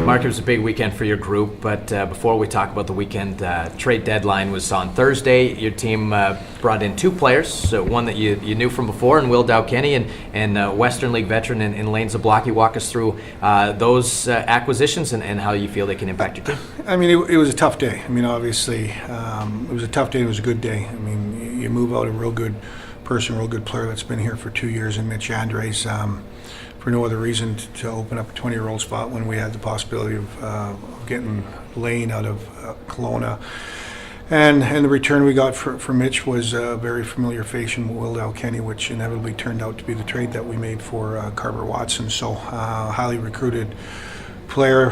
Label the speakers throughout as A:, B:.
A: Mark, it was a big weekend for your group, but before we talk about the weekend, trade deadline was on Thursday. Your team brought in two players, so one that you knew from before, and Will Dow-Kenny, and Western League veteran in Lane Zablocki. Walk us through those acquisitions and how you feel they can impact your team.
B: I mean, it was a tough day. I mean, obviously, it was a tough day. It was a good day. I mean, you move out a real good person, real good player that's been here for 2 years, and Mitch Andres, for no other reason to open up a 20-year-old spot when we had the possibility of getting Lane out of Kelowna. And the return we got for Mitch was a very familiar face in Will Dow-Kenny, which inevitably turned out to be the trade that we made for Carver Watson. So highly recruited player,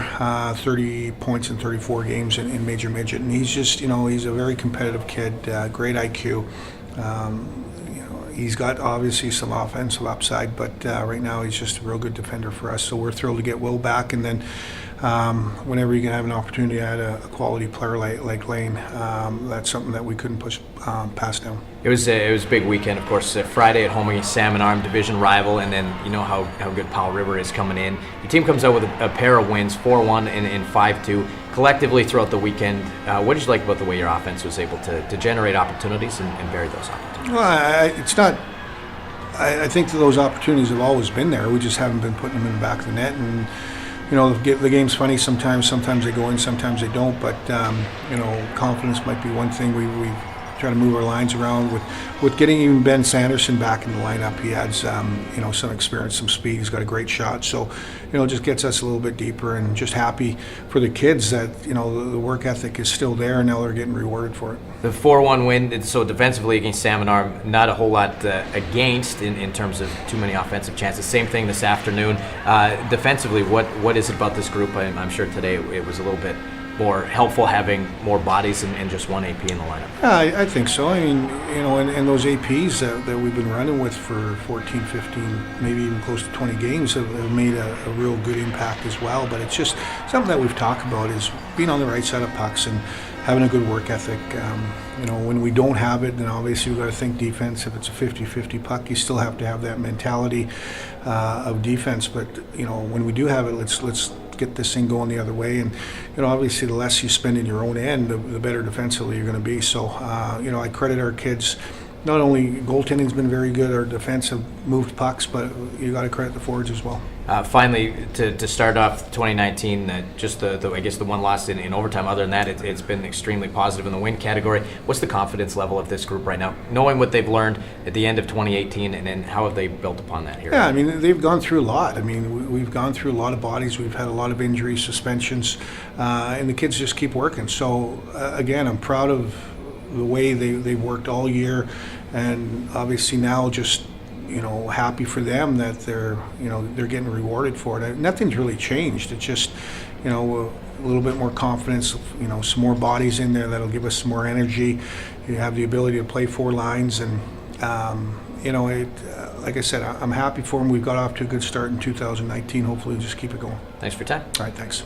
B: 30 points in 34 games in Major Midget. And he's just, he's a very competitive kid, great IQ. He's got obviously some offensive upside, but right now he's just a real good defender for us. So we're thrilled to get Will back, and then whenever you can have an opportunity to add a quality player like Lane, that's something that we couldn't push past down.
A: It was a big weekend, of course. Friday at home against Salmon Arm, division rival, and then you know how good Powell River is coming in. Your team comes out with a pair of wins, 4-1 and 5-2. Collectively throughout the weekend, what did you like about the way your offense was able to generate opportunities and bury those opportunities?
B: Well, it's not. I think that those opportunities have always been there. We just haven't been putting them in the back of the net. And the game's funny sometimes. Sometimes they go in, sometimes they don't. But confidence might be one thing. We try to move our lines around with getting even Ben Sanderson back in the lineup. He adds some experience, some speed. He's got a great shot. So it just gets us a little bit deeper, and just happy for the kids that the work ethic is still there, and now they're getting rewarded for it.
A: The 4-1 win, so defensively against Salmon Arm, not a whole lot against in terms of too many offensive chances. Same thing this afternoon. Defensively, what is it about this group? I'm sure today it was a little bit more helpful having more bodies and just one AP in the lineup.
B: Yeah, I think so. I mean, and those APs that we've been running with for 14, 15, maybe even close to 20 games have made a real good impact as well. But it's just something that we've talked about is being on the right side of pucks and having a good work ethic. When we don't have it, then obviously we've got to think defense. If it's a 50-50 puck, you still have to have that mentality of defense. But when we do have it, let's get this thing going the other way. And obviously the less you spend in your own end, the better defensively you're going to be. So I credit our kids. Not only goaltending's been very good, our defense have moved pucks, but you got to credit the forwards as well.
A: Finally, to start off 2019, just the I guess the one loss in overtime. Other than that, it's been extremely positive in the win category. What's the confidence level of this group right now, knowing what they've learned at the end of 2018, and then how have they built upon that here?
B: Yeah, I mean, they've gone through a lot. I mean, we've gone through a lot of bodies. We've had a lot of injuries, suspensions, and the kids just keep working. So again, I'm proud of the way they've worked all year, and obviously now just happy for them that they're getting rewarded for it. Nothing's really changed. It's just a little bit more confidence, some more bodies in there that'll give us some more energy. You have the ability to play four lines, and like I said, I'm happy for them. We've got off to a good start in 2019. Hopefully we'll just keep it going.
A: Thanks for your time.
B: All right, thanks.